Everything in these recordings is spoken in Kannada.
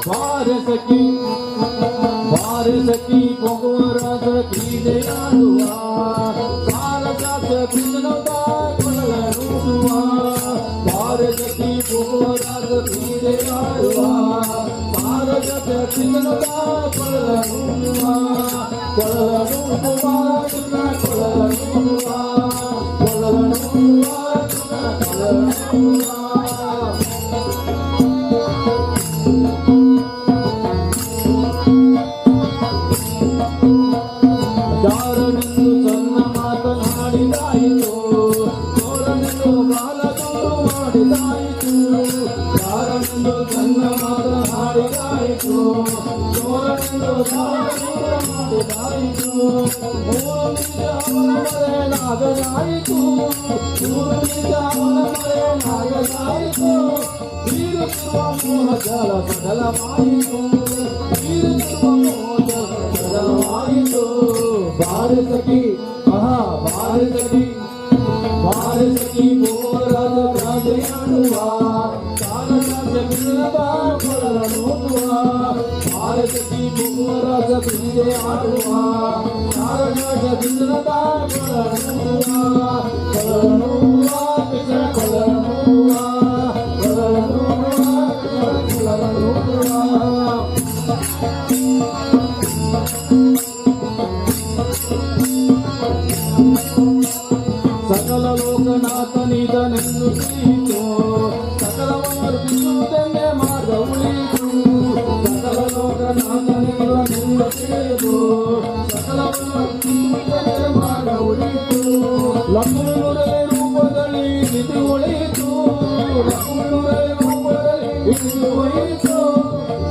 ಬಾರಸಕಿ ಬಾರಸಕಿ ಪೊಗುವರಾಜ ಕ್ರೀಡೆಯಾಡುವ ಕಾಲದಾಸ ಕೃಷ್ಣದ ಕೊಳಲೂಡುವ ಬಾರಸಕಿ ಪೊಗುವರಾಜ ಕ್ರೀಡೆಯಾಡುವ ಕಾಲದಾಸ ಕೃಷ್ಣದ ಕೊಳಲೂಡುವ ಕೊಳಲೂಡುವ ಕೊಳಲೂಡುವ ಕೊಳಲೂಡುವ ಕೊಳಲೂಡುವ ಯಾರನೆಂದು ಸಣ್ಣ ಮಾತನಾಡಿದಾಯಿತು ಚೋರನೆಂದು ಕಾಲದೂರು ಮಾಡಿದಾಯಿತು ಯಾರನೆಂದು ಸಣ್ಣ ಮಾತನಾಡಿದಾಯಿತು ಚೋರನೆಂದು ಕಾಲದೂರು ಮಾಡಿದಾಯಿತು ಮೂರು ಅವನ ಮರೆಯಾಗದಾಯಿತು ಮೂರು ಅವನ ಮರೆಯಾಗದಾಯಿತು ಬೀರುತ್ತಿರುವ ಮೋಹ ಜಲ ಸಕಲವಾಯಿತು ಬೀರುತ್ತಿರುವ ಮೋಹ ಜಲ ಸಕಲವಾಯಿತು ಬಾರಸಕಿ ಬಾರಸಕಿ ಬಾರಸಕಿ ಗೋರಾಜ ರಾಜೆಯಾಡುವ ಕಾಲರಾಜ ಬಿಲ್ಲದ ಕೊಳಲೂಡುವ ಬಾರಸಕಿ ಗೋರಾಜ ಕ್ರೀಡೆಯಾಡುವ ಕಾಲರಾಜ ಬಿಲ್ಲದ ಕೊಳಲೂಡುವ ಕೊಳಲೂಡುವ ಕೃಷ್ಣ ಕೊಳಲೂಡುವ ಕೊಳಲೂಡುವ ಕೃಷ್ಣ ಕೊಳಲೂಡುವ ಸಕಲ ಲೋಕನಾಥನಿದನೆಂದು ತಿಳಿಯಿತು ಸಕಲವನ್ನರ್ಪಿಸುವುದೆಂದೇ ಮಾರ್ಗ ಉಳಿಯಿತು ಸಕಲ ಲೋಕನಾಥನಿದನೆಂದು ತಿಳಿಯಿತು ಸಕಲವನ್ನರ್ಪಿಸುವುದೆಂದೇ ಮಾರ್ಗ ಉಳಿಯಿತು ಲಕ್ಷ್ಮಣುರೇ ರೂಪದಲ್ಲಿ ನಿಧಿ ಉಳಿಯಿತು ಲಕ್ಷ್ಮಣುರೇ ರೂಪದಲ್ಲಿ ನಿಧಿ ಉಳಿಯಿತು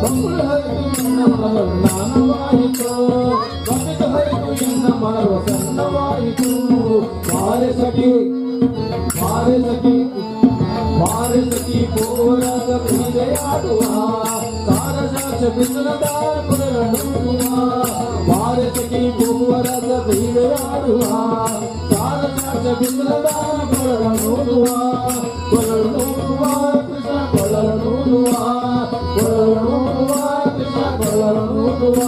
ಮಕ್ಕಳು ಹರಿದು ನನ್ನ ಮನವ ಜ್ಞಾನವಾಯಿತು ಕಪಿತ ಹರಿದು ಎನ್ನ ಮನವ ಸನ್ನವಾಯಿತು ಬಾರಸಕಿ ಬಾರಸಕಿ ಬಾರಸಕಿ ಗೋರಾಜ ಕ್ರೀಡೆಯಾಡುವ ಕಾಲದಾಸ ಬಿಲ್ಲದ ಕೊಳಲೂಡುವ ಬಾರಸಕಿ ಗೋರಾಜ ಕ್ರೀಡೆಯಾಡುವ ಕಾಲದಾಸ ಬಿಲ್ಲದ ಕೊಳಲೂಡುವ ಕೊಳಲೂಡುವ ಕೃಷ್ಣ ಕೊಳಲೂಡುವ ಕೊಳಲೂಡುವ ಕೃಷ್ಣ ಕೊಳಲೂಡುವ